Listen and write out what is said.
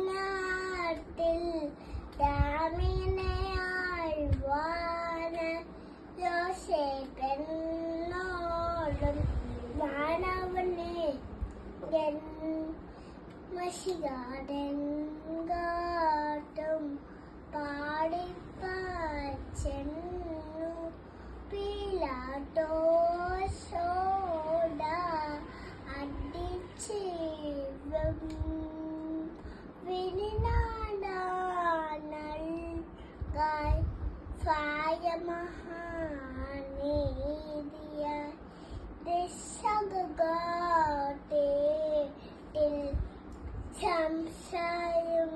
നാട്ടിൽ രാമിനെയാഴ്വാന യോസേപ്പെന്നോടും മാനവനെ മഷികാടൻ കാട്ടും പാടിപ്പാച്ചെന്നു പീലാത്തോസോട അടിച്ചേവം വിനിനാടാനൽകായ് ഫായമഹാനീതിയ ദിശകാട്ടേട്ടിൽ സംശയം